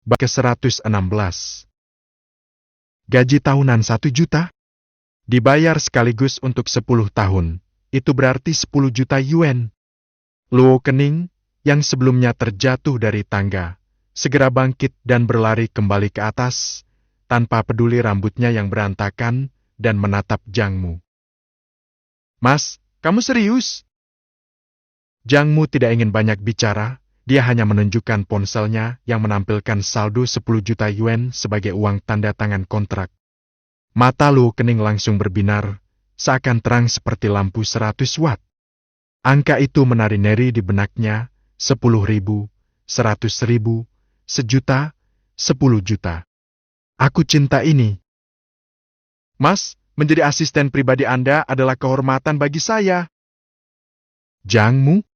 Bab ke-116. Gaji tahunan 1 juta? Dibayar sekaligus untuk 10 tahun. Itu berarti 10 juta yuan. Luo Kening, yang sebelumnya terjatuh dari tangga, segera bangkit dan berlari kembali ke atas, tanpa peduli rambutnya yang berantakan, dan menatap Jiang Mu. "Mas, kamu serius?" Jiang Mu tidak ingin banyak bicara. Dia hanya menunjukkan ponselnya yang menampilkan saldo 10 juta yuan sebagai uang tanda tangan kontrak. Mata Luo Kening langsung berbinar, seakan terang seperti lampu 100 watt. Angka itu menari-nari di benaknya, 10.000, 100.000, sejuta, 10 juta. "Aku cinta ini." "Mas, menjadi asisten pribadi Anda adalah kehormatan bagi saya." "Jiang Mu?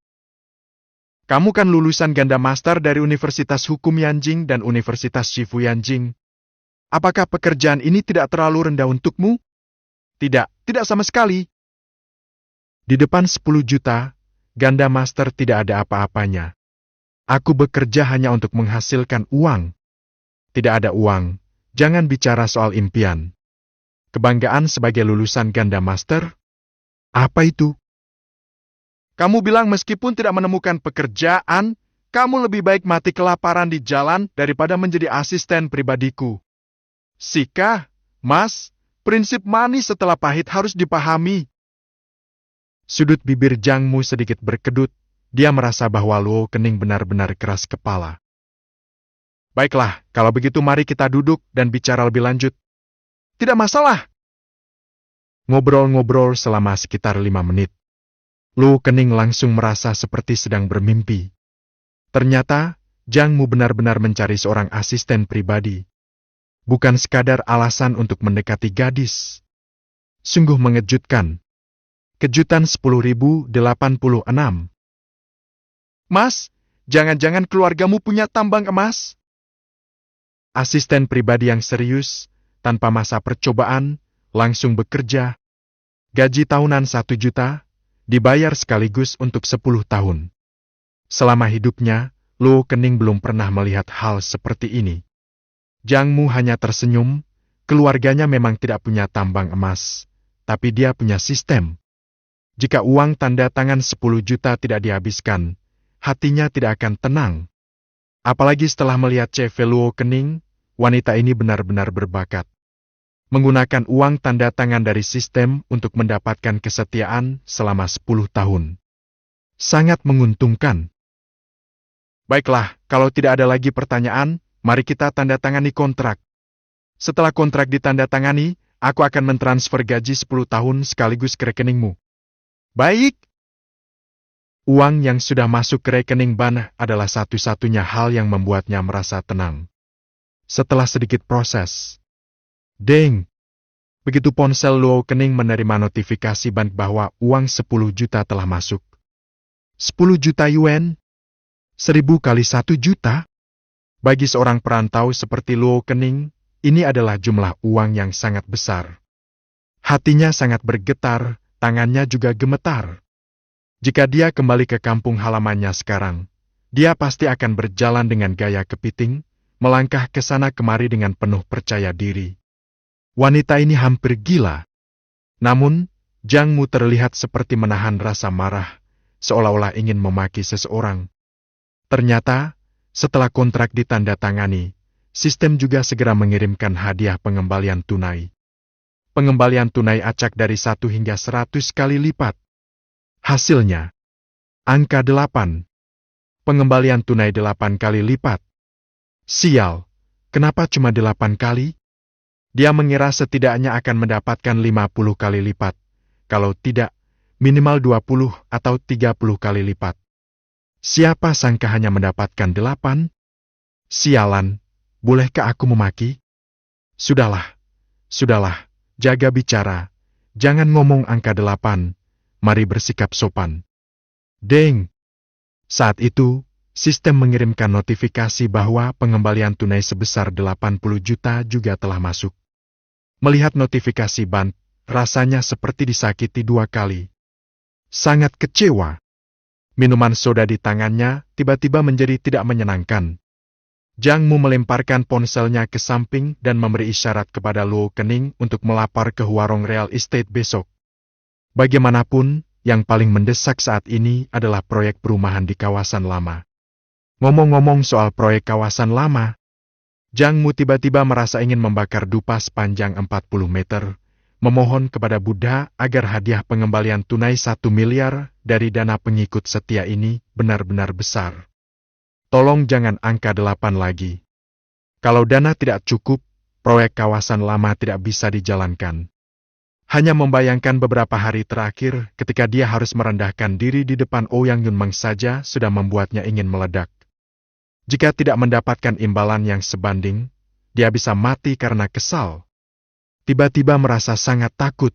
Kamu kan lulusan ganda master dari Universitas Hukum Yanjing dan Universitas Shifu Yanjing. Apakah pekerjaan ini tidak terlalu rendah untukmu?" "Tidak, tidak sama sekali." Di depan 10 juta, ganda master tidak ada apa-apanya. "Aku bekerja hanya untuk menghasilkan uang." "Tidak ada uang, jangan bicara soal impian." "Kebanggaan sebagai lulusan ganda master?" "Apa itu?" "Kamu bilang meskipun tidak menemukan pekerjaan, kamu lebih baik mati kelaparan di jalan daripada menjadi asisten pribadiku." "Sika, Mas, prinsip manis setelah pahit harus dipahami." Sudut bibir Jiang Mu sedikit berkedut. Dia merasa bahwa Luo Kening benar-benar keras kepala. "Baiklah, kalau begitu mari kita duduk dan bicara lebih lanjut." "Tidak masalah." Ngobrol-ngobrol selama sekitar 5 menit. Luo Kening langsung merasa seperti sedang bermimpi. Ternyata, Jiang Mu benar-benar mencari seorang asisten pribadi. Bukan sekadar alasan untuk mendekati gadis. Sungguh mengejutkan. Kejutan 10.086. "Mas, jangan-jangan keluargamu punya tambang emas?" Asisten pribadi yang serius, tanpa masa percobaan, langsung bekerja. Gaji tahunan 1 juta, dibayar sekaligus untuk 10 tahun. Selama hidupnya, Luo Kening belum pernah melihat hal seperti ini. Jiang Mu hanya tersenyum. Keluarganya memang tidak punya tambang emas, tapi dia punya sistem. Jika uang tanda tangan 10 juta tidak dihabiskan, hatinya tidak akan tenang. Apalagi setelah melihat CV Luo Kening, wanita ini benar-benar berbakat. Menggunakan uang tanda tangan dari sistem untuk mendapatkan kesetiaan selama 10 tahun. Sangat menguntungkan. "Baiklah, kalau tidak ada lagi pertanyaan, mari kita tanda tangani kontrak. Setelah kontrak ditandatangani, aku akan mentransfer gaji 10 tahun sekaligus ke rekeningmu." "Baik." Uang yang sudah masuk ke rekening Ban adalah satu-satunya hal yang membuatnya merasa tenang. Setelah sedikit proses, deng! Begitu ponsel Luo Kening menerima notifikasi bank bahwa uang 10 juta telah masuk. 10 juta yuan? 1000 kali 1 juta? Bagi seorang perantau seperti Luo Kening, ini adalah jumlah uang yang sangat besar. Hatinya sangat bergetar, tangannya juga gemetar. Jika dia kembali ke kampung halamannya sekarang, dia pasti akan berjalan dengan gaya kepiting, melangkah ke sana kemari dengan penuh percaya diri. Wanita ini hampir gila. Namun, Jiang Mu terlihat seperti menahan rasa marah, seolah-olah ingin memaki seseorang. Ternyata, setelah kontrak ditandatangani, sistem juga segera mengirimkan hadiah pengembalian tunai. Pengembalian tunai acak dari 1 hingga 100 kali lipat. Hasilnya, angka 8. Pengembalian tunai 8 kali lipat. Sial, kenapa cuma 8 kali? Dia mengira setidaknya akan mendapatkan 50 kali lipat. Kalau tidak, minimal 20 atau 30 kali lipat. Siapa sangka hanya mendapatkan 8? Sialan, bolehkah aku memaki? Sudahlah, jaga bicara. Jangan ngomong angka 8. Mari bersikap sopan. Deng! Saat itu, sistem mengirimkan notifikasi bahwa pengembalian tunai sebesar 80 juta juga telah masuk. Melihat notifikasi Ban, rasanya seperti disakiti 2 kali. Sangat kecewa. Minuman soda di tangannya tiba-tiba menjadi tidak menyenangkan. Jiang Mu melemparkan ponselnya ke samping dan memberi isyarat kepada Luo Kening untuk melapor ke warung real estate besok. Bagaimanapun, yang paling mendesak saat ini adalah proyek perumahan di kawasan lama. Ngomong-ngomong soal proyek kawasan lama, Jiang Mu tiba-tiba merasa ingin membakar dupa sepanjang 40 meter, memohon kepada Buddha agar hadiah pengembalian tunai 1 miliar dari dana pengikut setia ini benar-benar besar. Tolong jangan angka 8 lagi. Kalau dana tidak cukup, proyek kawasan lama tidak bisa dijalankan. Hanya membayangkan beberapa hari terakhir ketika dia harus merendahkan diri di depan Ouyang Yunmeng saja sudah membuatnya ingin meledak. Jika tidak mendapatkan imbalan yang sebanding, dia bisa mati karena kesal. Tiba-tiba merasa sangat takut.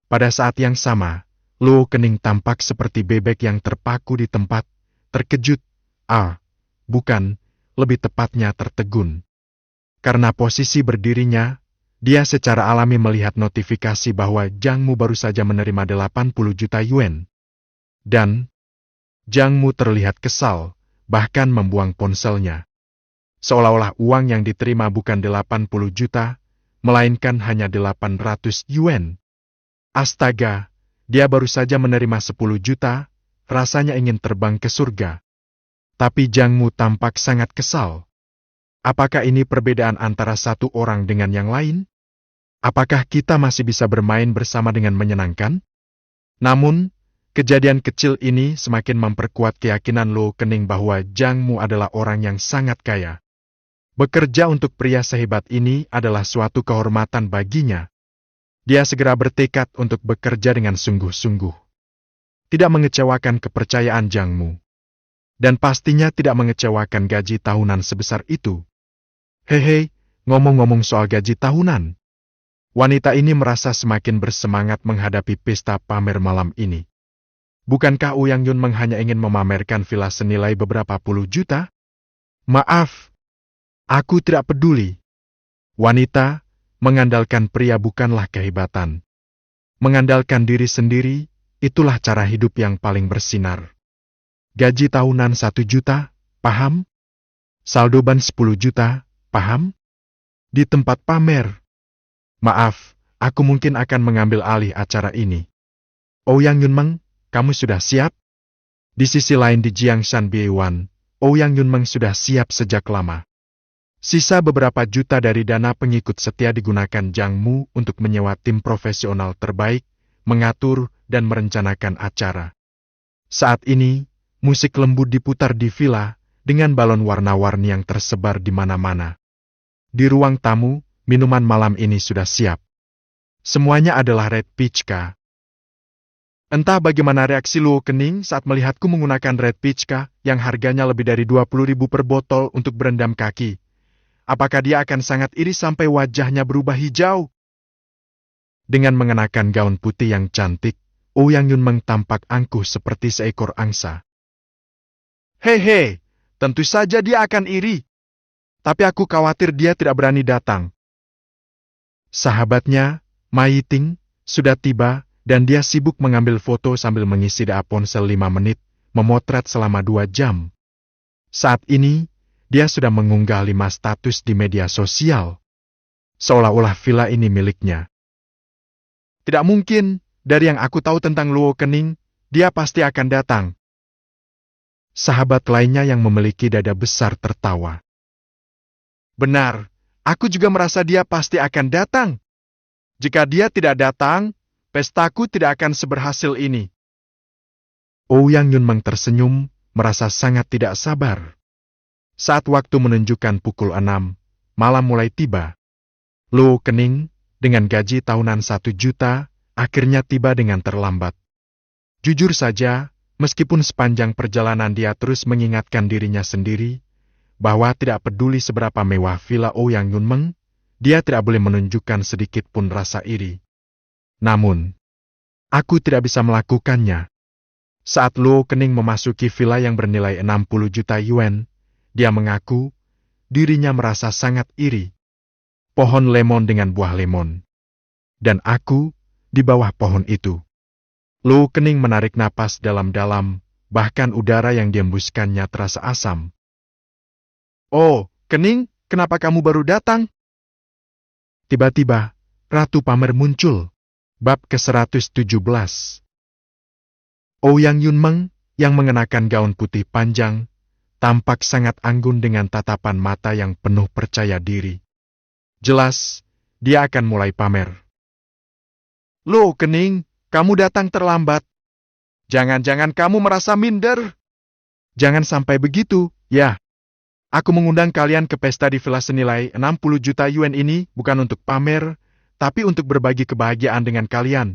Pada saat yang sama, Luo Kening tampak seperti bebek yang terpaku di tempat, terkejut. Bukan, lebih tepatnya tertegun. Karena posisi berdirinya, dia secara alami melihat notifikasi bahwa Jiang Mu baru saja menerima 80 juta yuan. Dan, Jiang Mu terlihat kesal, bahkan membuang ponselnya. Seolah-olah uang yang diterima bukan 80 juta, melainkan hanya 800 yuan. Astaga, dia baru saja menerima 10 juta, rasanya ingin terbang ke surga. Tapi Jiang Mu tampak sangat kesal. Apakah ini perbedaan antara satu orang dengan yang lain? Apakah kita masih bisa bermain bersama dengan menyenangkan? Namun, kejadian kecil ini semakin memperkuat keyakinan Luo Kening bahwa Jiang Mu adalah orang yang sangat kaya. Bekerja untuk pria sehebat ini adalah suatu kehormatan baginya. Dia segera bertekad untuk bekerja dengan sungguh-sungguh. Tidak mengecewakan kepercayaan Jiang Mu. Dan pastinya tidak mengecewakan gaji tahunan sebesar itu. Hehe, ngomong-ngomong soal gaji tahunan. Wanita ini merasa semakin bersemangat menghadapi pesta pamer malam ini. Bukankah Ouyang Yunmeng hanya ingin memamerkan villa senilai beberapa puluh juta? Maaf, aku tidak peduli. Wanita, mengandalkan pria bukanlah kehebatan. Mengandalkan diri sendiri, itulah cara hidup yang paling bersinar. Gaji tahunan 1 juta, paham? Saldo ban 10 juta, paham? Di tempat pamer. Maaf, aku mungkin akan mengambil alih acara ini. Ouyang Yunmeng, kamu sudah siap? Di sisi lain di Jiangshan Beiwan, Ouyang Yunmeng sudah siap sejak lama. Sisa beberapa juta dari dana pengikut setia digunakan Jiang Mu untuk menyewa tim profesional terbaik, mengatur dan merencanakan acara. Saat ini, musik lembut diputar di villa, dengan balon warna-warni yang tersebar di mana-mana. Di ruang tamu, minuman malam ini sudah siap. Semuanya adalah Red Peachka. Entah bagaimana reaksi Luo Kening saat melihatku menggunakan Red Peachka yang harganya lebih dari 20.000 per botol untuk berendam kaki. Apakah dia akan sangat iri sampai wajahnya berubah hijau? Dengan mengenakan gaun putih yang cantik, Ouyang Yunmeng tampak angkuh seperti seekor angsa. Hehe, tentu saja dia akan iri. Tapi aku khawatir dia tidak berani datang. Sahabatnya, Ma Yiting, sudah tiba, dan dia sibuk mengambil foto sambil mengisi data ponsel 5 menit, memotret selama 2 jam. Saat ini, dia sudah mengunggah 5 status di media sosial. Seolah-olah villa ini miliknya. Tidak mungkin, dari yang aku tahu tentang Luo Kening, dia pasti akan datang. Sahabat lainnya yang memiliki dada besar tertawa. Benar, aku juga merasa dia pasti akan datang. Jika dia tidak datang, pestaku tidak akan seberhasil ini. Ouyang Yunmeng tersenyum, merasa sangat tidak sabar. Saat waktu menunjukkan pukul 6, malam mulai tiba. Luo Kening, dengan gaji tahunan 1 juta, akhirnya tiba dengan terlambat. Jujur saja, meskipun sepanjang perjalanan dia terus mengingatkan dirinya sendiri, bahwa tidak peduli seberapa mewah villa Ouyang Yunmeng, dia tidak boleh menunjukkan sedikit pun rasa iri. Namun, aku tidak bisa melakukannya. Saat Luo Kening memasuki villa yang bernilai 60 juta yuan, dia mengaku, dirinya merasa sangat iri. Pohon lemon dengan buah lemon. Dan aku, di bawah pohon itu. Luo Kening menarik napas dalam-dalam, bahkan udara yang dihembuskannya terasa asam. Oh, Kening, kenapa kamu baru datang? Tiba-tiba, Ratu Pamer muncul. Bab ke-117. Ouyang Yunmeng, yang mengenakan gaun putih panjang, tampak sangat anggun dengan tatapan mata yang penuh percaya diri. Jelas, dia akan mulai pamer. Loh, Kening, kamu datang terlambat. Jangan-jangan kamu merasa minder. Jangan sampai begitu, ya. Aku mengundang kalian ke pesta di villa senilai 60 juta yuan ini bukan untuk pamer, tapi untuk berbagi kebahagiaan dengan kalian.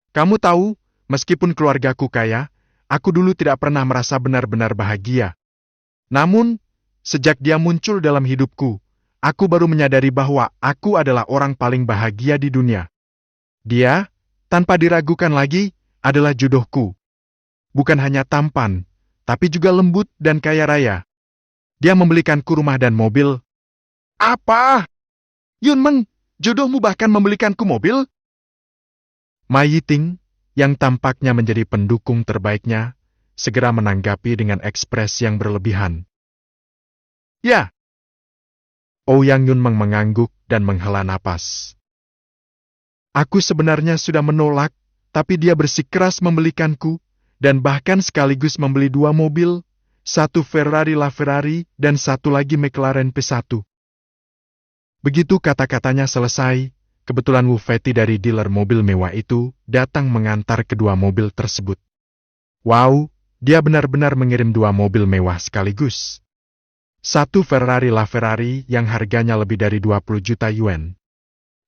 Kamu tahu, meskipun keluargaku kaya, aku dulu tidak pernah merasa benar-benar bahagia. Namun, sejak dia muncul dalam hidupku, aku baru menyadari bahwa aku adalah orang paling bahagia di dunia. Dia, tanpa diragukan lagi, adalah jodohku. Bukan hanya tampan, tapi juga lembut dan kaya raya. Dia membelikanku rumah dan mobil. Apa? Yunmeng, jodohmu bahkan membelikanku mobil? Ma Yiting, yang tampaknya menjadi pendukung terbaiknya, segera menanggapi dengan ekspres yang berlebihan. Ya. Ouyang Yunmeng mengangguk dan menghela napas. Aku sebenarnya sudah menolak, tapi dia bersikeras membelikanku, dan bahkan sekaligus membeli 2 mobil, 1 Ferrari LaFerrari dan 1 lagi McLaren P1. Begitu kata-katanya selesai, kebetulan Wu Feti dari dealer mobil mewah itu datang mengantar kedua mobil tersebut. Wow, dia benar-benar mengirim 2 mobil mewah sekaligus. 1 Ferrari LaFerrari yang harganya lebih dari 20 juta yuan.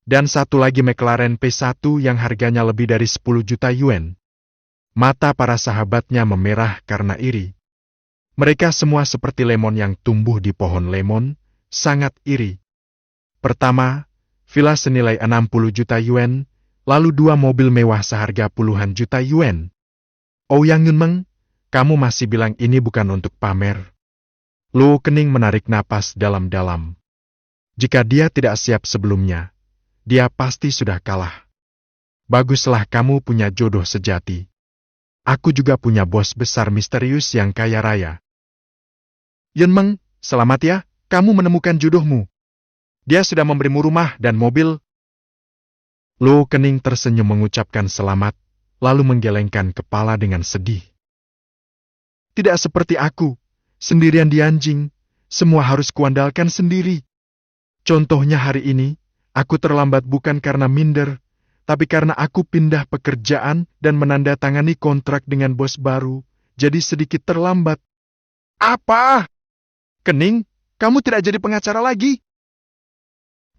Dan 1 lagi McLaren P1 yang harganya lebih dari 10 juta yuan. Mata para sahabatnya memerah karena iri. Mereka semua seperti lemon yang tumbuh di pohon lemon, sangat iri. Pertama, villa senilai 60 juta yuan, lalu 2 mobil mewah seharga puluhan juta yuan. Ouyang Yunmeng, kamu masih bilang ini bukan untuk pamer. Luo Kening menarik napas dalam-dalam. Jika dia tidak siap sebelumnya, dia pasti sudah kalah. Baguslah kamu punya jodoh sejati. Aku juga punya bos besar misterius yang kaya raya. Yunmeng, selamat ya, kamu menemukan jodohmu. Dia sudah memberimu rumah dan mobil. Luo Kening tersenyum mengucapkan selamat, lalu menggelengkan kepala dengan sedih. Tidak seperti aku, sendirian di Anjing, semua harus kuandalkan sendiri. Contohnya hari ini, aku terlambat bukan karena minder, tapi karena aku pindah pekerjaan dan menandatangani kontrak dengan bos baru, jadi sedikit terlambat. Apa? Kening, kamu tidak jadi pengacara lagi?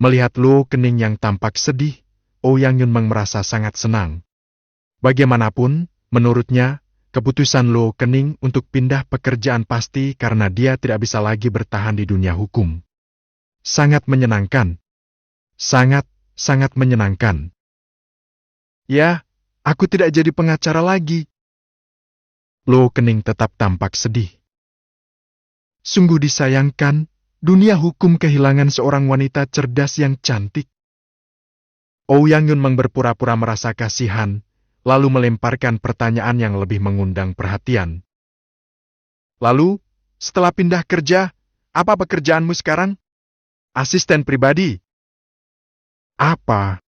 Melihat Luo Kening yang tampak sedih, Ouyang Yunmeng merasa sangat senang. Bagaimanapun, menurutnya, keputusan Luo Kening untuk pindah pekerjaan pasti karena dia tidak bisa lagi bertahan di dunia hukum. Sangat menyenangkan. Sangat menyenangkan. Ya, aku tidak jadi pengacara lagi. Luo Kening tetap tampak sedih. Sungguh disayangkan, dunia hukum kehilangan seorang wanita cerdas yang cantik. Ouyang Yunmeng berpura-pura merasa kasihan, lalu melemparkan pertanyaan yang lebih mengundang perhatian. Lalu, setelah pindah kerja, apa pekerjaanmu sekarang? Asisten pribadi. Apa?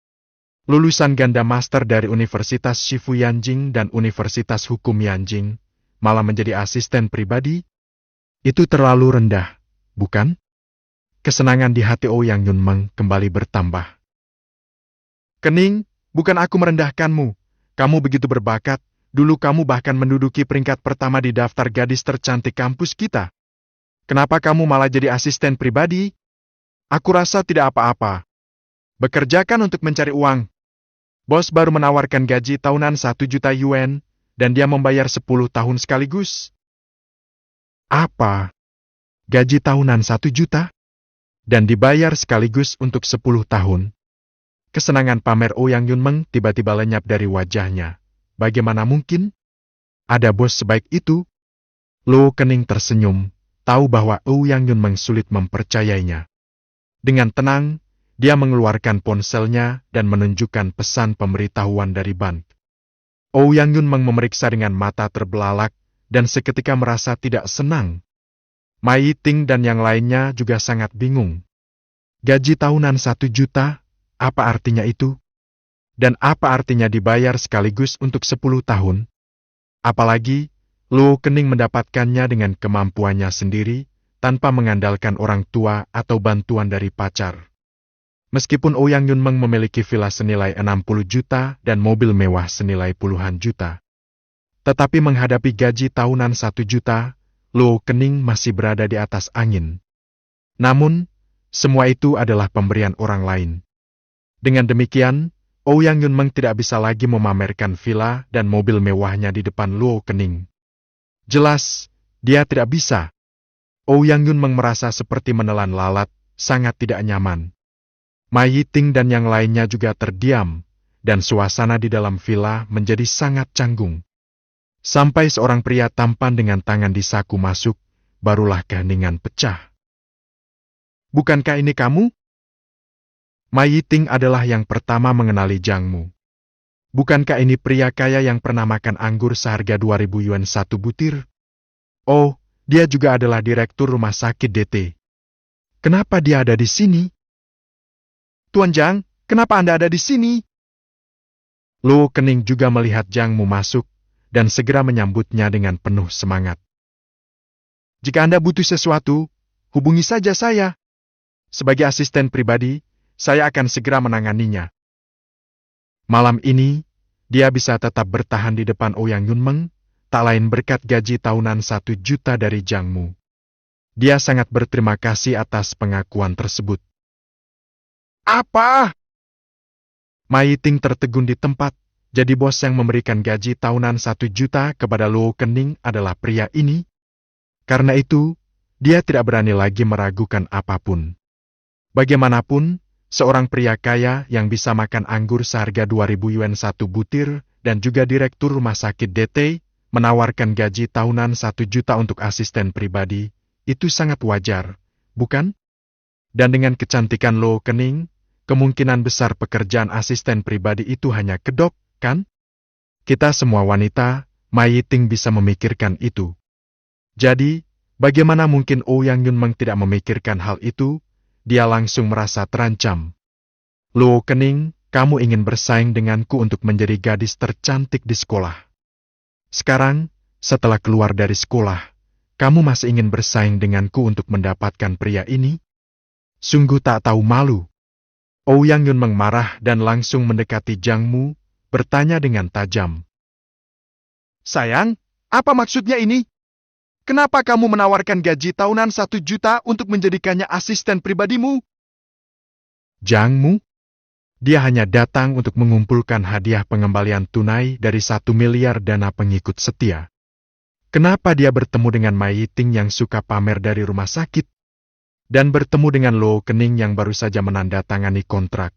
Lulusan ganda master dari Universitas Shifu Yanjing dan Universitas Hukum Yanjing, malah menjadi asisten pribadi? Itu terlalu rendah, bukan? Kesenangan di hati Ouyang Yunmeng kembali bertambah. Kening, bukan aku merendahkanmu. Kamu begitu berbakat, dulu kamu bahkan menduduki peringkat pertama di daftar gadis tercantik kampus kita. Kenapa kamu malah jadi asisten pribadi? Aku rasa tidak apa-apa. Bekerja kan untuk mencari uang. Bos baru menawarkan gaji tahunan 1 juta yuan, dan dia membayar 10 tahun sekaligus. Apa? Gaji tahunan 1 juta? Dan dibayar sekaligus untuk 10 tahun. Kesenangan pamer Ouyang Yunmeng tiba-tiba lenyap dari wajahnya. Bagaimana mungkin? Ada bos sebaik itu? Luo Kening tersenyum, tahu bahwa Ouyang Yunmeng sulit mempercayainya. Dengan tenang, dia mengeluarkan ponselnya dan menunjukkan pesan pemberitahuan dari bank. Ouyang Yunmeng memeriksa dengan mata terbelalak dan seketika merasa tidak senang. Mai Yiting dan yang lainnya juga sangat bingung. Gaji tahunan 1 juta, apa artinya itu? Dan apa artinya dibayar sekaligus untuk 10 tahun? Apalagi, Luo Kening mendapatkannya dengan kemampuannya sendiri, tanpa mengandalkan orang tua atau bantuan dari pacar. Meskipun Ouyang Yunmeng memiliki villa senilai 60 juta dan mobil mewah senilai puluhan juta. Tetapi menghadapi gaji tahunan 1 juta, Luo Kening masih berada di atas angin. Namun, semua itu adalah pemberian orang lain. Dengan demikian, Ouyang Yunmeng tidak bisa lagi memamerkan villa dan mobil mewahnya di depan Luo Kening. Jelas, dia tidak bisa. Ouyang Yunmeng merasa seperti menelan lalat, sangat tidak nyaman. Mai Yiting dan yang lainnya juga terdiam, dan suasana di dalam villa menjadi sangat canggung. Sampai seorang pria tampan dengan tangan di saku masuk, barulah keheningan pecah. Bukankah ini kamu? Mai Yiting adalah yang pertama mengenali Zhang Mu. Bukankah ini pria kaya yang pernah makan anggur seharga 2.000 yuan satu butir? Oh, dia juga adalah direktur rumah sakit DT. Kenapa dia ada di sini? Tuan Zhang, kenapa Anda ada di sini? Luo Kening juga melihat Zhang Mu masuk, dan segera menyambutnya dengan penuh semangat. Jika Anda butuh sesuatu, hubungi saja saya. Sebagai asisten pribadi, saya akan segera menanganinya. Malam ini, dia bisa tetap bertahan di depan Ouyang Yunmeng, tak lain berkat gaji tahunan 1 juta dari Zhang Mu. Dia sangat berterima kasih atas pengakuan tersebut. Apa? Mai Yiting tertegun di tempat, jadi bos yang memberikan gaji tahunan 1 juta kepada Luo Kening adalah pria ini. Karena itu, dia tidak berani lagi meragukan apapun. Bagaimanapun, seorang pria kaya yang bisa makan anggur seharga 2.000 yuan satu butir dan juga direktur rumah sakit DT menawarkan gaji tahunan 1 juta untuk asisten pribadi, itu sangat wajar, bukan? Dan dengan kecantikan Luo Kening, kemungkinan besar pekerjaan asisten pribadi itu hanya kedok, kan? Kita semua wanita, Mai Yiting bisa memikirkan itu. Jadi, bagaimana mungkin Ouyang Yunmeng tidak memikirkan hal itu? Dia langsung merasa terancam. Luo Kening, kamu ingin bersaing denganku untuk menjadi gadis tercantik di sekolah. Sekarang, setelah keluar dari sekolah, kamu masih ingin bersaing denganku untuk mendapatkan pria ini? Sungguh tak tahu malu. Ouyang Yunmeng marah dan langsung mendekati Zhang Mu, bertanya dengan tajam. Sayang, apa maksudnya ini? Kenapa kamu menawarkan gaji tahunan 1 juta untuk menjadikannya asisten pribadimu? Zhang Mu? Dia hanya datang untuk mengumpulkan hadiah pengembalian tunai dari 1 miliar dana pengikut setia. Kenapa dia bertemu dengan Mai Yiting yang suka pamer dari rumah sakit? Dan bertemu dengan Luo Kening yang baru saja menandatangani kontrak.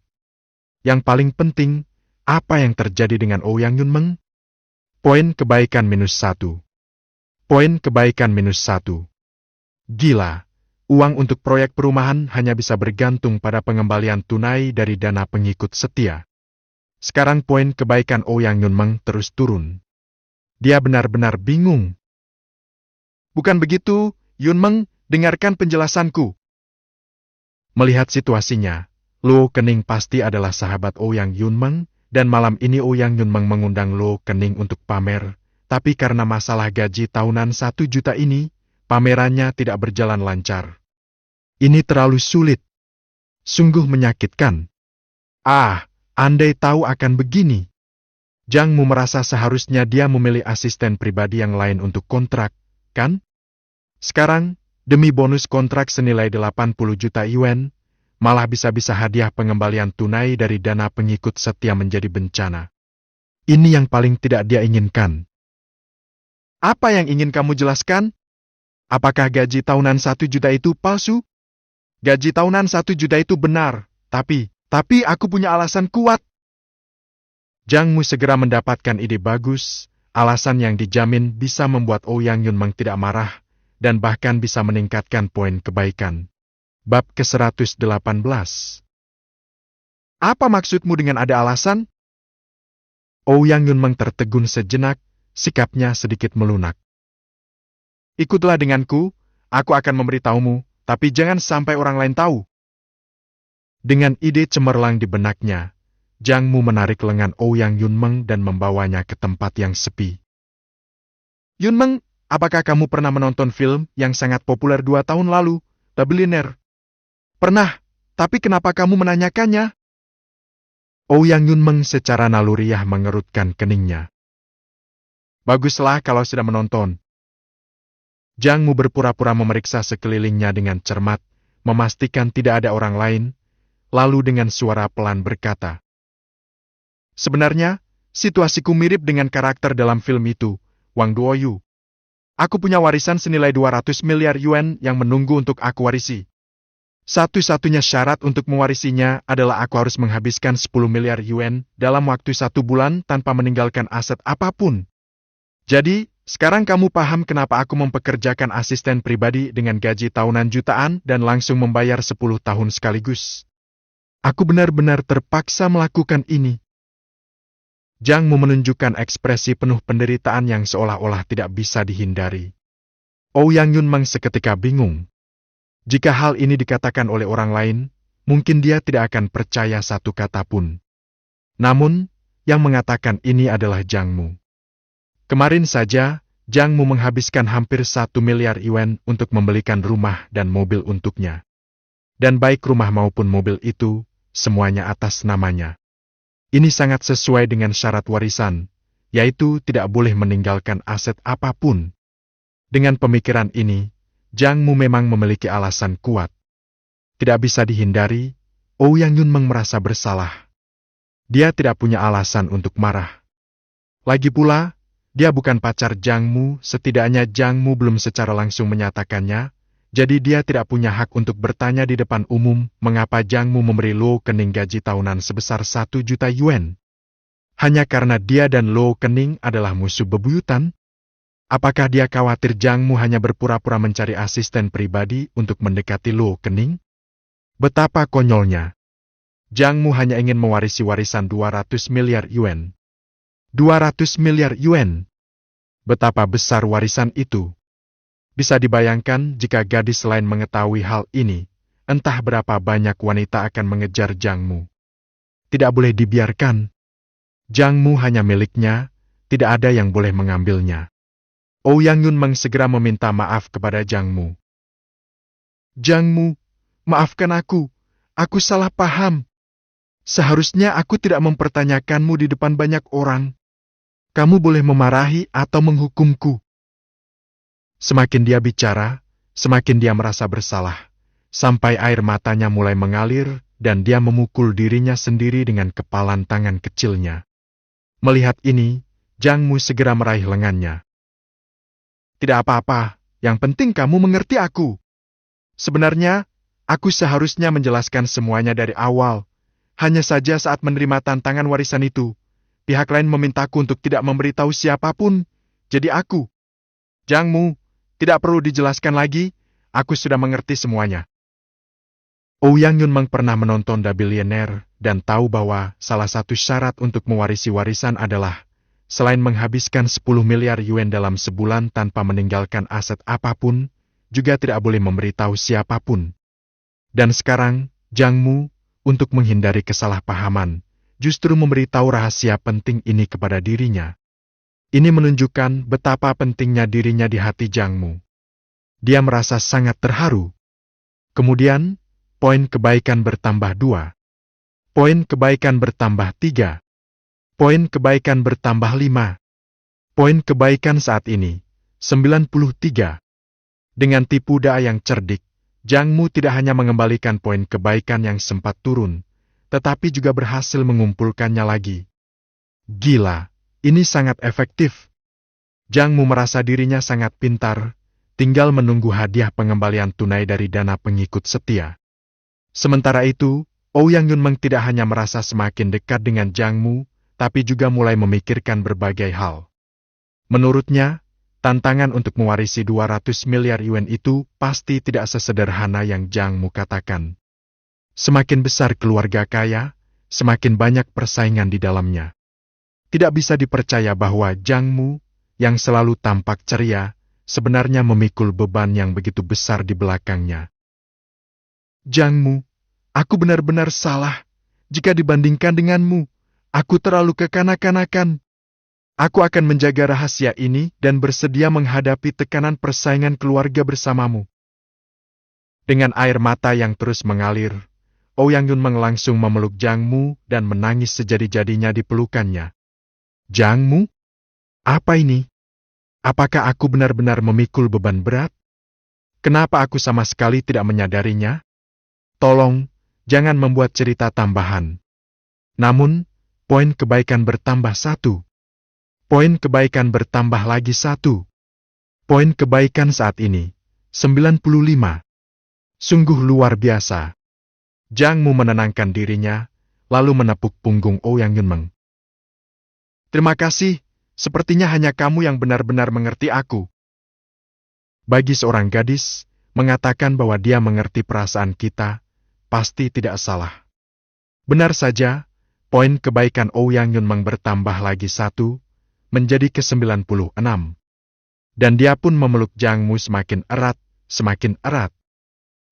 Yang paling penting, apa yang terjadi dengan Ouyang Yunmeng? Poin kebaikan -1. Poin kebaikan -1. Gila, uang untuk proyek perumahan hanya bisa bergantung pada pengembalian tunai dari dana pengikut setia. Sekarang poin kebaikan Ouyang Yunmeng terus turun. Dia benar-benar bingung. Bukan begitu, Yunmeng, dengarkan penjelasanku. Melihat situasinya, Luo Kening pasti adalah sahabat Ouyang Yunmeng, dan malam ini Ouyang Yunmeng mengundang Luo Kening untuk pamer, tapi karena masalah gaji tahunan 1 juta ini, pamerannya tidak berjalan lancar. Ini terlalu sulit. Sungguh menyakitkan. Ah, andai tahu akan begini. Zhang Mu merasa seharusnya dia memilih asisten pribadi yang lain untuk kontrak, kan? Sekarang, demi bonus kontrak senilai 80 juta yuan, malah bisa-bisa hadiah pengembalian tunai dari dana pengikut setia menjadi bencana. Ini yang paling tidak dia inginkan. Apa yang ingin kamu jelaskan? Apakah gaji tahunan 1 juta itu palsu? Gaji tahunan 1 juta itu benar, tapi aku punya alasan kuat. Zhang Mu segera mendapatkan ide bagus, alasan yang dijamin bisa membuat Ouyang Yunmeng tidak marah, dan bahkan bisa meningkatkan poin kebaikan. Bab ke-118. Apa maksudmu dengan ada alasan? Ouyang Yunmeng tertegun sejenak, sikapnya sedikit melunak. Ikutlah denganku, aku akan memberitahumu, tapi jangan sampai orang lain tahu. Dengan ide cemerlang di benaknya, Jang Mu menarik lengan Ouyang Yunmeng dan membawanya ke tempat yang sepi. Yunmeng, apakah kamu pernah menonton film yang sangat populer 2 tahun lalu, The Billionaire? Pernah, tapi kenapa kamu menanyakannya? Ouyang Yunmeng secara naluriah mengerutkan keningnya. Baguslah kalau sudah menonton. Jang Mu berpura-pura memeriksa sekelilingnya dengan cermat, memastikan tidak ada orang lain, lalu dengan suara pelan berkata, sebenarnya, situasiku mirip dengan karakter dalam film itu, Wang Duoyu. Aku punya warisan senilai 200 miliar yuan yang menunggu untuk aku warisi. Satu-satunya syarat untuk mewarisinya adalah aku harus menghabiskan 10 miliar yuan dalam waktu 1 bulan tanpa meninggalkan aset apapun. Jadi, sekarang kamu paham kenapa aku mempekerjakan asisten pribadi dengan gaji tahunan jutaan dan langsung membayar 10 tahun sekaligus. Aku benar-benar terpaksa melakukan ini. Jang Mu menunjukkan ekspresi penuh penderitaan yang seolah-olah tidak bisa dihindari. Ouyang Yunmeng seketika bingung. Jika hal ini dikatakan oleh orang lain, mungkin dia tidak akan percaya satu kata pun. Namun, yang mengatakan ini adalah Jang Mu. Kemarin saja, Jang Mu menghabiskan hampir 1 miliar yuan untuk membelikan rumah dan mobil untuknya. Dan baik rumah maupun mobil itu, semuanya atas namanya. Ini sangat sesuai dengan syarat warisan, yaitu tidak boleh meninggalkan aset apapun. Dengan pemikiran ini, Jang Mu memang memiliki alasan kuat. Tidak bisa dihindari, Ouyang Yunmeng merasa bersalah. Dia tidak punya alasan untuk marah. Lagi pula, dia bukan pacar Jang Mu, setidaknya Jang Mu belum secara langsung menyatakannya, jadi dia tidak punya hak untuk bertanya di depan umum mengapa Jang Mu memberi Luo Kening gaji tahunan sebesar 1 juta yuan. Hanya karena dia dan Luo Kening adalah musuh bebuyutan? Apakah dia khawatir Jang Mu hanya berpura-pura mencari asisten pribadi untuk mendekati Luo Kening? Betapa konyolnya. Jang Mu hanya ingin mewarisi warisan 200 miliar yuan. 200 miliar yuan. Betapa besar warisan itu. Bisa dibayangkan jika gadis lain mengetahui hal ini, entah berapa banyak wanita akan mengejar Jang Mu. Tidak boleh dibiarkan. Jang Mu hanya miliknya, tidak ada yang boleh mengambilnya. Ouyang Yunmeng segera meminta maaf kepada Jang Mu. Jang Mu, maafkan aku salah paham. Seharusnya aku tidak mempertanyakanmu di depan banyak orang. Kamu boleh memarahi atau menghukumku. Semakin dia bicara, semakin dia merasa bersalah, sampai air matanya mulai mengalir dan dia memukul dirinya sendiri dengan kepalan tangan kecilnya. Melihat ini, Jang Mu segera meraih lengannya. Tidak apa-apa, yang penting kamu mengerti aku. Sebenarnya, aku seharusnya menjelaskan semuanya dari awal. Hanya saja saat menerima tantangan warisan itu, pihak lain memintaku untuk tidak memberitahu siapapun, jadi aku. Jang Mu, tidak perlu dijelaskan lagi, aku sudah mengerti semuanya. Ouyang Yunmeng pernah menonton The Billionaire dan tahu bahwa salah satu syarat untuk mewarisi warisan adalah, selain menghabiskan 10 miliar yuan dalam sebulan tanpa meninggalkan aset apapun, juga tidak boleh memberitahu siapapun. Dan sekarang, Jang Mu, untuk menghindari kesalahpahaman, justru memberitahu rahasia penting ini kepada dirinya. Ini menunjukkan betapa pentingnya dirinya di hati Jang Mu. Dia merasa sangat terharu. Kemudian, poin kebaikan bertambah 2. Poin kebaikan bertambah 3. Poin kebaikan bertambah 5. Poin kebaikan saat ini, 93. Dengan tipu daya yang cerdik, Jang Mu tidak hanya mengembalikan poin kebaikan yang sempat turun, tetapi juga berhasil mengumpulkannya lagi. Gila, ini sangat efektif. Jang Mu merasa dirinya sangat pintar, tinggal menunggu hadiah pengembalian tunai dari dana pengikut setia. Sementara itu, Ouyang Yunmeng tidak hanya merasa semakin dekat dengan Jang Mu, tapi juga mulai memikirkan berbagai hal. Menurutnya, tantangan untuk mewarisi 200 miliar yuan itu pasti tidak sesederhana yang Jang Mu katakan. Semakin besar keluarga kaya, semakin banyak persaingan di dalamnya. Tidak bisa dipercaya bahwa Jang Mu, yang selalu tampak ceria, sebenarnya memikul beban yang begitu besar di belakangnya. Jangmu, aku benar-benar salah. Jika dibandingkan denganmu, aku terlalu kekanak-kanakan. Aku akan menjaga rahasia ini dan bersedia menghadapi tekanan persaingan keluarga bersamamu. Dengan air mata yang terus mengalir, Ouyang Yunmeng langsung memeluk Jangmu dan menangis sejadi-jadinya di pelukannya. Jangmu? Apa ini? Apakah aku benar-benar memikul beban berat? Kenapa aku sama sekali tidak menyadarinya? Tolong, jangan membuat cerita tambahan. Namun, poin kebaikan bertambah 1. Poin kebaikan bertambah lagi 1. Poin kebaikan saat ini, 95. Sungguh luar biasa. Jangmu menenangkan dirinya, lalu menepuk punggung Ouyang Yunmeng. Terima kasih, sepertinya hanya kamu yang benar-benar mengerti aku. Bagi seorang gadis, mengatakan bahwa dia mengerti perasaan kita, pasti tidak salah. Benar saja, poin kebaikan Ouyang Yunmeng bertambah lagi 1, menjadi ke-96. Dan dia pun memeluk Jangmu semakin erat, semakin erat.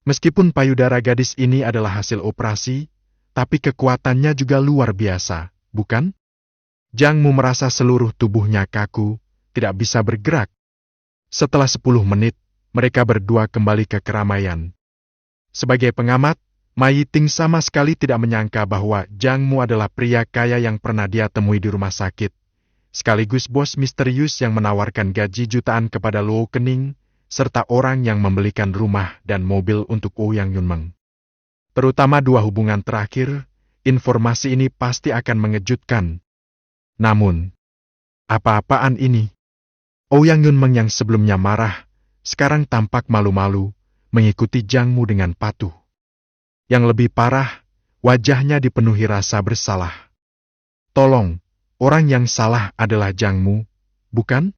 Meskipun payudara gadis ini adalah hasil operasi, tapi kekuatannya juga luar biasa, bukan? Jangmu merasa seluruh tubuhnya kaku, tidak bisa bergerak. Setelah 10 menit, mereka berdua kembali ke keramaian. Sebagai pengamat, Ma Yiting sama sekali tidak menyangka bahwa Jangmu adalah pria kaya yang pernah dia temui di rumah sakit, sekaligus bos misterius yang menawarkan gaji jutaan kepada Luo Kening, serta orang yang membelikan rumah dan mobil untuk Ouyang Yunmeng. Terutama 2 hubungan terakhir, informasi ini pasti akan mengejutkan. Namun, apa-apaan ini? Ouyang Yunmeng yang sebelumnya marah, sekarang tampak malu-malu, mengikuti Jangmu dengan patuh. Yang lebih parah, wajahnya dipenuhi rasa bersalah. Tolong, orang yang salah adalah Jangmu, bukan?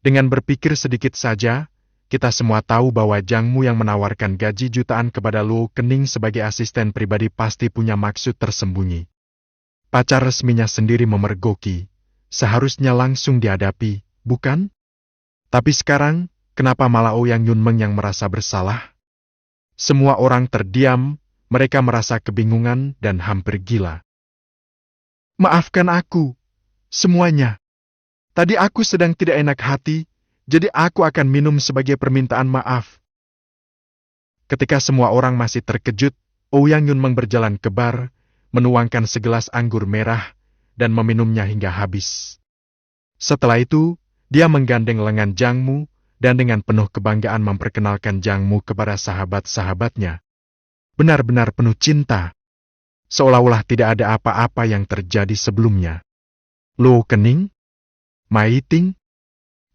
Dengan berpikir sedikit saja, kita semua tahu bahwa Jangmu yang menawarkan gaji jutaan kepada Luo Kening sebagai asisten pribadi pasti punya maksud tersembunyi. Pacar resminya sendiri memergoki, seharusnya langsung dihadapi, bukan? Tapi sekarang, kenapa malah Ouyang Yunmeng yang merasa bersalah? Semua orang terdiam, mereka merasa kebingungan dan hampir gila. Maafkan aku, semuanya. Tadi aku sedang tidak enak hati, jadi aku akan minum sebagai permintaan maaf. Ketika semua orang masih terkejut, Ouyang Yunmeng berjalan ke bar, menuangkan segelas anggur merah, dan meminumnya hingga habis. Setelah itu, dia menggandeng lengan Jangmu, dan dengan penuh kebanggaan memperkenalkan Jangmu kepada sahabat-sahabatnya. Benar-benar penuh cinta. Seolah-olah tidak ada apa-apa yang terjadi sebelumnya. Luo Kening? Ma Yiting?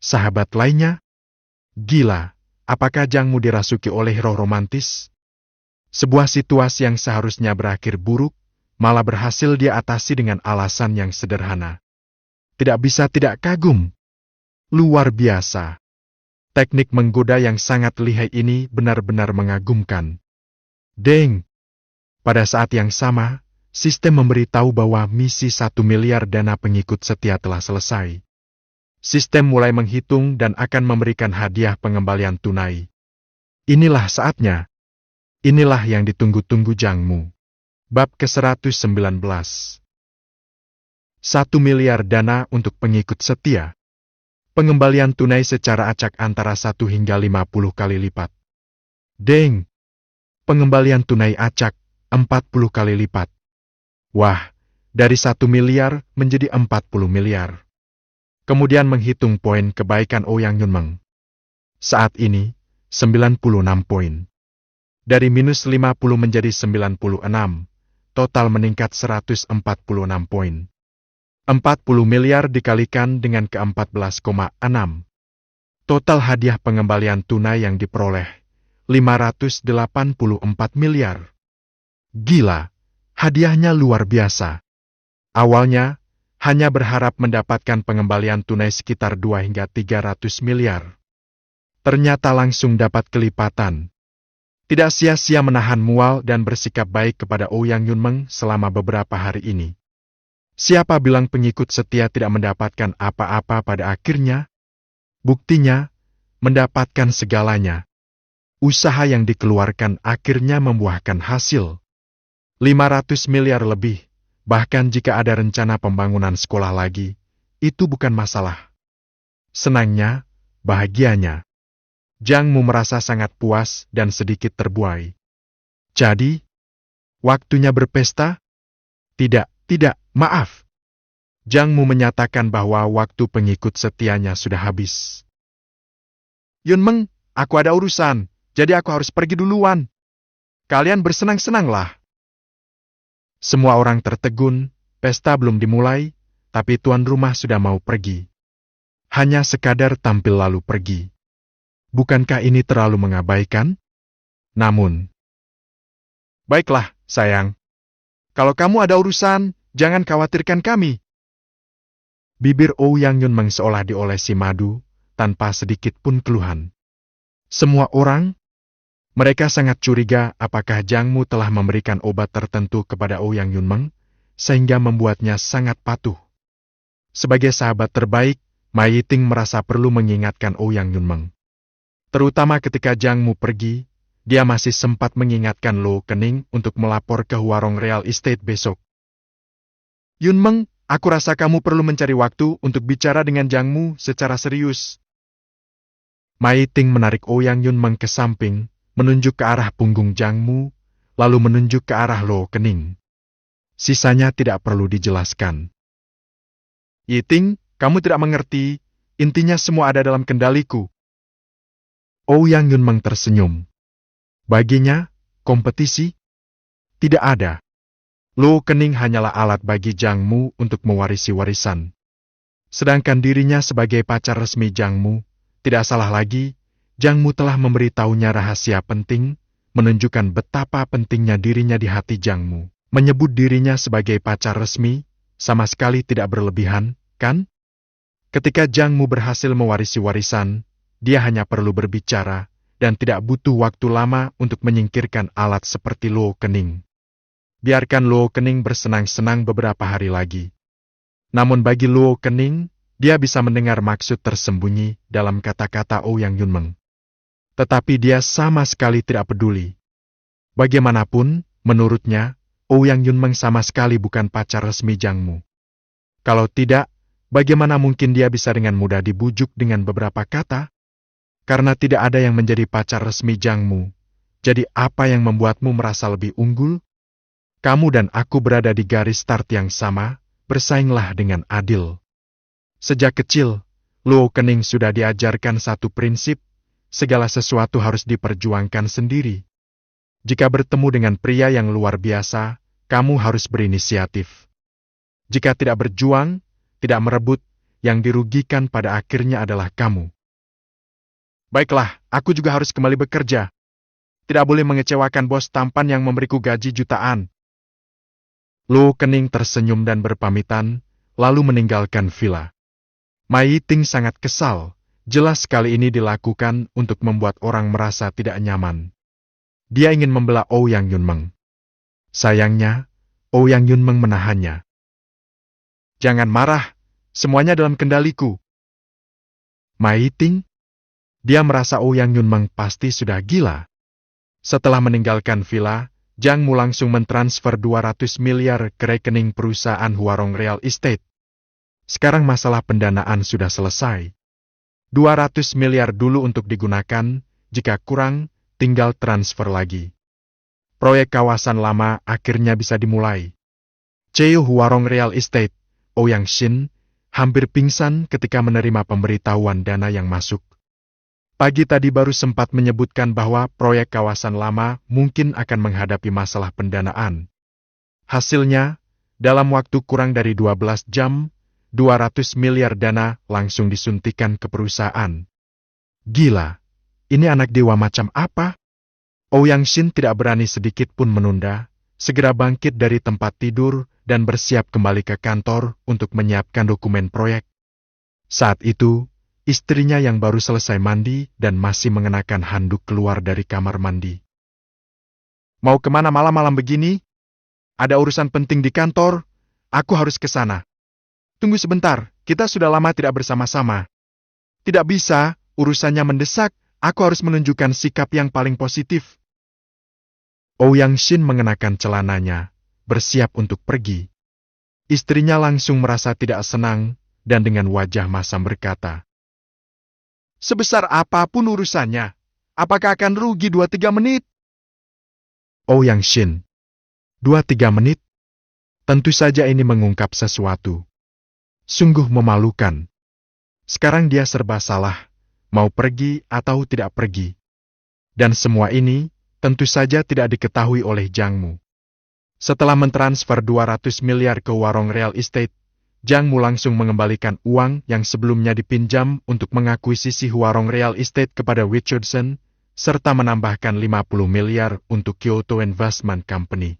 Sahabat lainnya? Gila, apakah Jangmu dirasuki oleh roh romantis? Sebuah situasi yang seharusnya berakhir buruk, malah berhasil dia atasi dengan alasan yang sederhana. Tidak bisa tidak kagum. Luar biasa. Teknik menggoda yang sangat lihai ini benar-benar mengagumkan. Deng! Pada saat yang sama, sistem memberitahu bahwa misi 1 miliar dana pengikut setia telah selesai. Sistem mulai menghitung dan akan memberikan hadiah pengembalian tunai. Inilah saatnya. Inilah yang ditunggu-tunggu Jangmu. Bab ke-119. 1 miliar dana untuk pengikut setia. Pengembalian tunai secara acak antara 1 hingga 50 kali lipat. Deng! Pengembalian tunai acak, 40 kali lipat. Wah, dari 1 miliar menjadi 40 miliar. Kemudian menghitung poin kebaikan Ouyang Yunmeng. Saat ini, 96 poin. Dari minus 50 menjadi 96, total meningkat 146 poin. 40 miliar dikalikan dengan ke-14,6. Total hadiah pengembalian tunai yang diperoleh, 584 miliar. Gila, hadiahnya luar biasa. Awalnya, hanya berharap mendapatkan pengembalian tunai sekitar 2 hingga 300 miliar. Ternyata langsung dapat kelipatan. Tidak sia-sia menahan mual dan bersikap baik kepada Ouyang Yunmeng selama beberapa hari ini. Siapa bilang pengikut setia tidak mendapatkan apa-apa pada akhirnya? Buktinya, mendapatkan segalanya. Usaha yang dikeluarkan akhirnya membuahkan hasil. 500 miliar lebih, bahkan jika ada rencana pembangunan sekolah lagi, itu bukan masalah. Senangnya, bahagianya. Jang Mu merasa sangat puas dan sedikit terbuai. Jadi, waktunya berpesta? Tidak, maaf. Jang Mu menyatakan bahwa waktu pengikut setianya sudah habis. Yun Meng, aku ada urusan, jadi aku harus pergi duluan. Kalian bersenang-senanglah. Semua orang tertegun, pesta belum dimulai, tapi tuan rumah sudah mau pergi. Hanya sekadar tampil lalu pergi. Bukankah ini terlalu mengabaikan? Namun, baiklah, sayang. Kalau kamu ada urusan, jangan khawatirkan kami. Bibir Ouyang Yun Meng seolah diolesi madu, tanpa sedikit pun keluhan. Semua orang, mereka sangat curiga apakah Jang Mu telah memberikan obat tertentu kepada Ouyang Yun Meng, sehingga membuatnya sangat patuh. Sebagai sahabat terbaik, Ma Yiting merasa perlu mengingatkan Ouyang Yun Meng. Terutama ketika Jang Mu pergi, dia masih sempat mengingatkan Lo Kening untuk melapor ke Huarong Real Estate besok. Yun Meng, aku rasa kamu perlu mencari waktu untuk bicara dengan Jang Mu secara serius. Ma Yiting menarik Ouyang Yun Meng ke samping, menunjuk ke arah punggung Jang Mu, lalu menunjuk ke arah Lo Kening. Sisanya tidak perlu dijelaskan. Yiting, kamu tidak mengerti, intinya semua ada dalam kendaliku. Ouyang Yun Meng tersenyum. Baginya, kompetisi? Tidak ada. Lo Kening hanyalah alat bagi Jang Mu untuk mewarisi warisan. Sedangkan dirinya sebagai pacar resmi Jang Mu, tidak salah lagi, Jang Mu telah memberitahunya rahasia penting, menunjukkan betapa pentingnya dirinya di hati Jang Mu. Menyebut dirinya sebagai pacar resmi, sama sekali tidak berlebihan, kan? Ketika Jang Mu berhasil mewarisi warisan, dia hanya perlu berbicara, dan tidak butuh waktu lama untuk menyingkirkan alat seperti Lo Kening. Biarkan Lo Kening bersenang-senang beberapa hari lagi. Namun bagi Lo Kening, dia bisa mendengar maksud tersembunyi dalam kata-kata Ouyang Yun Meng. Tetapi dia sama sekali tidak peduli. Bagaimanapun, menurutnya, Ouyang Yun Meng sama sekali bukan pacar resmi Jang Mu. Kalau tidak, bagaimana mungkin dia bisa dengan mudah dibujuk dengan beberapa kata? Karena tidak ada yang menjadi pacar resmi Jang Mu, jadi apa yang membuatmu merasa lebih unggul? Kamu dan aku berada di garis start yang sama, bersainglah dengan adil. Sejak kecil, Lo Kening sudah diajarkan satu prinsip, segala sesuatu harus diperjuangkan sendiri. Jika bertemu dengan pria yang luar biasa, kamu harus berinisiatif. Jika tidak berjuang, tidak merebut, yang dirugikan pada akhirnya adalah kamu. Baiklah, aku juga harus kembali bekerja. Tidak boleh mengecewakan bos tampan yang memberiku gaji jutaan. Lo Kening tersenyum dan berpamitan, lalu meninggalkan villa. Ma Yiting sangat kesal, jelas kali ini dilakukan untuk membuat orang merasa tidak nyaman. Dia ingin membela Ouyang Yun Meng. Sayangnya, Ouyang Yun Meng menahannya. Jangan marah, semuanya dalam kendaliku. Ma Yiting? Dia merasa Ouyang Yun Meng pasti sudah gila. Setelah meninggalkan villa, Jang Mu langsung mentransfer 200 miliar ke rekening perusahaan Huarong Real Estate. Sekarang masalah pendanaan sudah selesai. 200 miliar dulu untuk digunakan, jika kurang, tinggal transfer lagi. Proyek kawasan lama akhirnya bisa dimulai. CEO Huarong Real Estate, Ouyang Shin, hampir pingsan ketika menerima pemberitahuan dana yang masuk. Pagi tadi baru sempat menyebutkan bahwa proyek kawasan lama mungkin akan menghadapi masalah pendanaan. Hasilnya, dalam waktu kurang dari 12 jam, 200 miliar dana langsung disuntikan ke perusahaan. Gila, ini anak dewa macam apa? Ouyang Shin tidak berani sedikit pun menunda, segera bangkit dari tempat tidur dan bersiap kembali ke kantor untuk menyiapkan dokumen proyek. Saat itu, istrinya yang baru selesai mandi dan masih mengenakan handuk keluar dari kamar mandi. Mau kemana malam-malam begini? Ada urusan penting di kantor, aku harus ke sana. Tunggu sebentar, kita sudah lama tidak bersama-sama. Tidak bisa, urusannya mendesak, aku harus menunjukkan sikap yang paling positif. Ouyang Shin mengenakan celananya, bersiap untuk pergi. Istrinya langsung merasa tidak senang, dan dengan wajah masam berkata, "Sebesar apapun urusannya, apakah akan rugi 2-3 menit?" Ouyang Shin, 2-3 menit? Tentu saja ini mengungkap sesuatu. Sungguh memalukan. Sekarang dia serba salah, mau pergi atau tidak pergi. Dan semua ini, tentu saja tidak diketahui oleh Jang Mu. Setelah mentransfer 200 miliar ke warung real estate, Jang Mu langsung mengembalikan uang yang sebelumnya dipinjam untuk mengakuisisi warung real estate kepada Richardson, serta menambahkan 50 miliar untuk Kyoto Investment Company.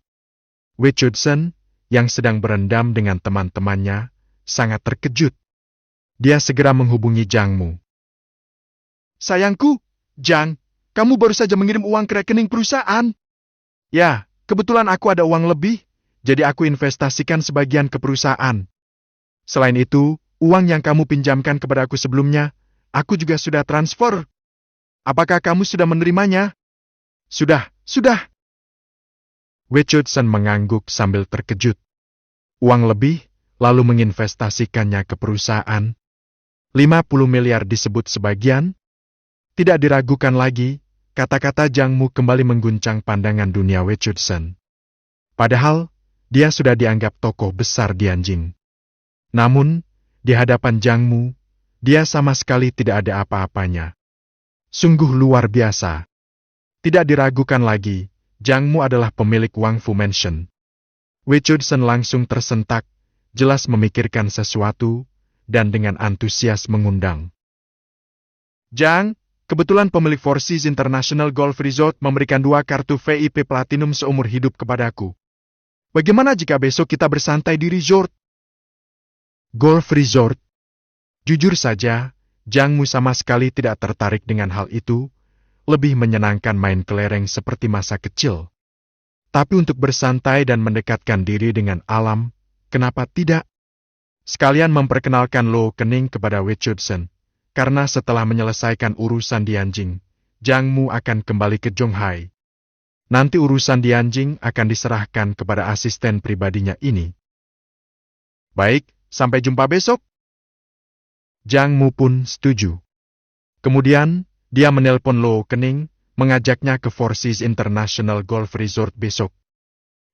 Richardson, yang sedang berendam dengan teman-temannya, sangat terkejut. Dia segera menghubungi Jang Mu. "Sayangku, Jang, kamu baru saja mengirim uang ke rekening perusahaan." "Ya, kebetulan aku ada uang lebih, jadi aku investasikan sebagian ke perusahaan. Selain itu, uang yang kamu pinjamkan kepada aku sebelumnya, aku juga sudah transfer. Apakah kamu sudah menerimanya?" Sudah. Richardson mengangguk sambil terkejut. Uang lebih, lalu menginvestasikannya ke perusahaan. 50 miliar disebut sebagian? Tidak diragukan lagi, kata-kata Jang Mu kembali mengguncang pandangan dunia Richardson. Padahal, dia sudah dianggap tokoh besar di Anjing. Namun, di hadapan Jang Mu, dia sama sekali tidak ada apa-apanya. Sungguh luar biasa. Tidak diragukan lagi, Jang Mu adalah pemilik Wang Fu Mansion. Richardson langsung tersentak, jelas memikirkan sesuatu, dan dengan antusias mengundang. "Jang, kebetulan pemilik Four Seas International Golf Resort memberikan 2 kartu VIP Platinum seumur hidup kepadaku. Bagaimana jika besok kita bersantai di resort?" Golf Resort? Jujur saja, Jang Mu sama sekali tidak tertarik dengan hal itu, lebih menyenangkan main kelereng seperti masa kecil. Tapi untuk bersantai dan mendekatkan diri dengan alam, kenapa tidak? Sekalian memperkenalkan Lo Kening kepada Richardson, karena setelah menyelesaikan urusan di Anjing, Jang Mu akan kembali ke Zhonghai. Nanti urusan di Anjing akan diserahkan kepada asisten pribadinya ini. "Baik, sampai jumpa besok." Jang Mu pun setuju. Kemudian, dia menelpon Lo Kening, mengajaknya ke Four Seas International Golf Resort besok.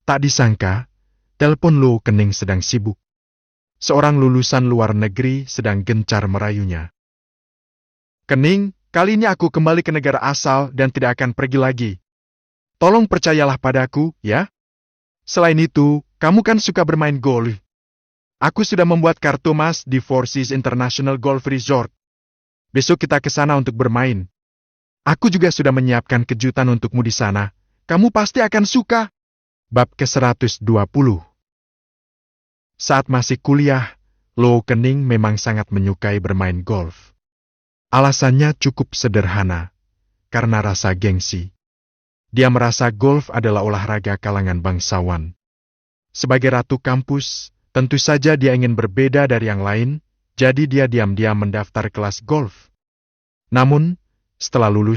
Tak disangka, telepon Lo Kening sedang sibuk. Seorang lulusan luar negeri sedang gencar merayunya. "Kening, kali ini aku kembali ke negara asal dan tidak akan pergi lagi. Tolong percayalah padaku, ya. Selain itu, kamu kan suka bermain golf. Aku sudah membuat kartu emas di Four Seas International Golf Resort. Besok kita ke sana untuk bermain. Aku juga sudah menyiapkan kejutan untukmu di sana. Kamu pasti akan suka." Bab ke-120. Saat masih kuliah, Lo Kening memang sangat menyukai bermain golf. Alasannya cukup sederhana, karena rasa gengsi. Dia merasa golf adalah olahraga kalangan bangsawan. Sebagai ratu kampus, tentu saja dia ingin berbeda dari yang lain, jadi dia diam-diam mendaftar kelas golf. Namun, setelah lulus,